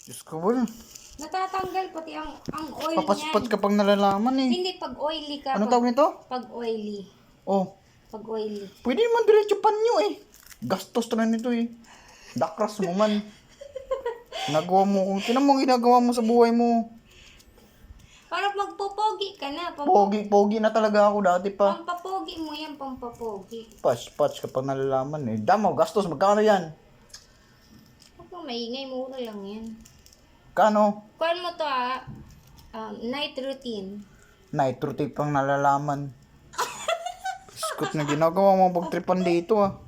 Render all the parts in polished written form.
Diyos ko, wala. Natatanggal pati ang oil Papaspat niyan. kapag nalalaman eh. Hindi, pag oily ka. Ano tawag nito? Pag oily. Oh, Pag oily. pwede naman diretso panyo eh. Gastos na nito eh. Dakras mo man. Nagawa mo, tinan mo ginagawa mo sa buhay mo. Para magpopogi ka na. Pogi na talaga ako dati pa. Pampapogi mo yan, pampapogi. Patch kapag nalalaman eh. Damo, gastos, magkano yan? Huwag kang maingay, mura lang yan. Kano? Kuhan mo to night routine. Night routine pang nalalaman. Biskot na ginagawa mo pagtripan dito ah.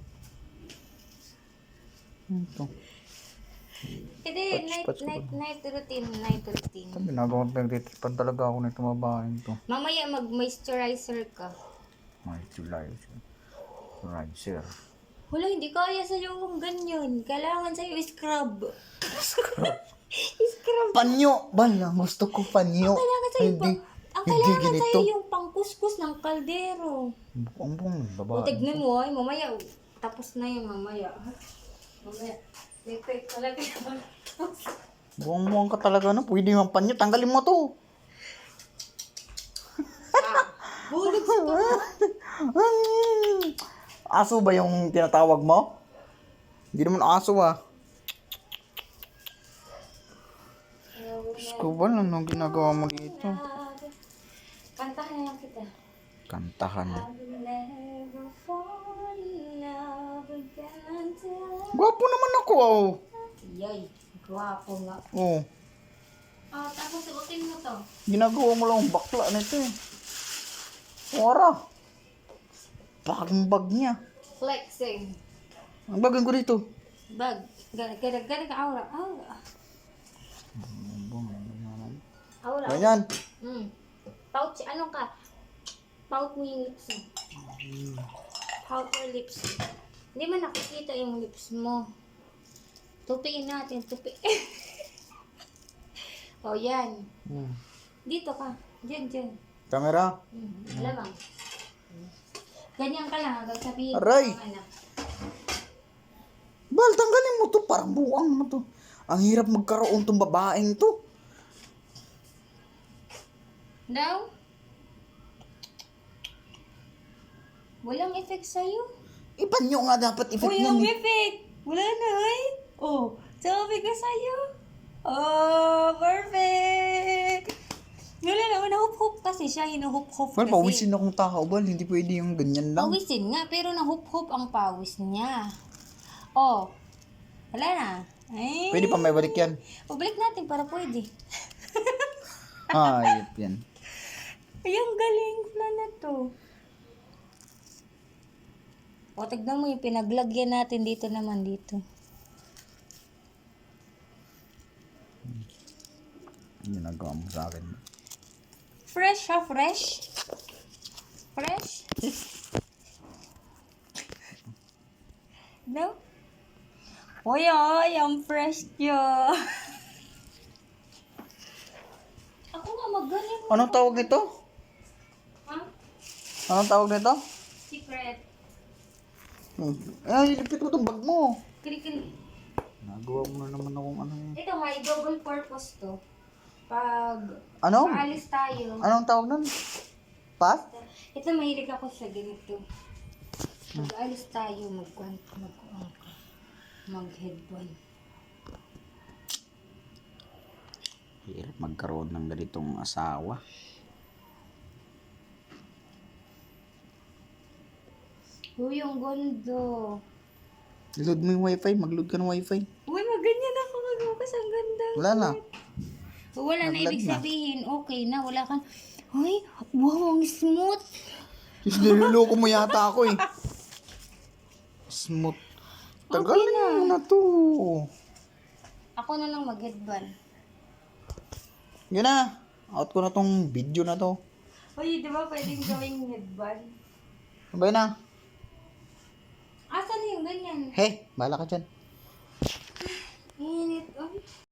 Ito. Hindi, night routine. Sabi ginagawa mo pagtripan talaga ako nito mabahin to. Mamaya mag-moisturizer ka. Moisturizer. Moisturizer. Wala, hindi kaya sa'yo yung ganyan. Kailangan sa'yo scrub. Scrub. Panyo! Bala, gusto ko panyo. Kailangan sa'yo Hindi kailangan ganito. sa'yo yung pangkuskus ng kaldero. Ang buong O, babae. tignan mo ay, mamaya. Tapos na yan, mamaya. Mamaya. Wait, talaga. Buong ka talaga no. Pwede yung panyo. Tanggalin mo to. Bulog sa to. Aso ba yung tinatawag mo? Hindi naman aso ah. Diyos ko ba lang nung ginagawa mo dito? Kantahan na lang kita. Kantahan. I will never fall in love again until... Gwapo naman ako oh. Yay, gwapo nga. Oh. Tapos suotin mo to. Ginagawa mo lang bakla nito eh. Wara. Bagong bag niya. Flexing. Ang bagay ko dito. Bag. Gana ka aura. Aura. Ganyan. Pouch, ano ka? Pout mo yung lips mo. Pout your lips. Hindi man nakikita yung lips mo. Tupiin natin, tupi. O, yan. Dito ka. Diyan. Camera. Alamang. Ganyan ka lang hanggang sabihin. Aray! Anak. Bal, tanggalin mo to. Parang buwang mo to. Ang hirap magkaroon tong babaeng to. Daw? Walang effect sa'yo. Ipanyo nga dapat effect Walang niyan. effect. Wala na ay. Oh, sabi ko sa'yo. Oh, perfect. Wala na, nahup-hup kasi siya. Hinuhup-hup Bal, kasi. pawisin akong tao. Bal, hindi pwede yung ganyan lang. Pawisin nga, pero nahup-hup ang pawis niya. Oh, wala na. Ay. Pwede pa may balik yan. Pabalik natin para pwede. Ayop yan. Ay, ang galing pala na to. O, tignan mo yung pinaglagyan natin dito naman dito. Ginagawa mo sa akin. Fresh ha, fresh? Fresh? No? Oy, ang fresh nyo. Ako nga magaling. Anong tawag nito? Ha? Anong tawag nito? Secret. Ay, ilipit mo itong bag mo. Kili. Nagawa mo na naman akong ano yun. Ito may double purpose to. Pag Ano? maalis tayo. Anong tawag nun? Pass? Ito mahilig ako sa ganito. Mag-alis tayo, mag-headband. Hirap magkaroon ng ganitong asawa. Uy, ang ganda. Load mo yung wifi, mag-load ka ng wifi. Uy, maganyan ako magbukas. Ang ganda. Wala na. Wala na Nag-lag ibig na. sabihin. Okay na, wala kang... Uy, wow, ang smooth. Diyos, niloloko mo yata ako eh. Smooth. Tagalin na. mo na to. Ako na lang mag-headband. Yan na. Out ko na tong video na to. Uy, di ba pwedeng gawing headband? Sabay na. Asan yung ganyan? Hey, bahala ka dyan. Init. Uy.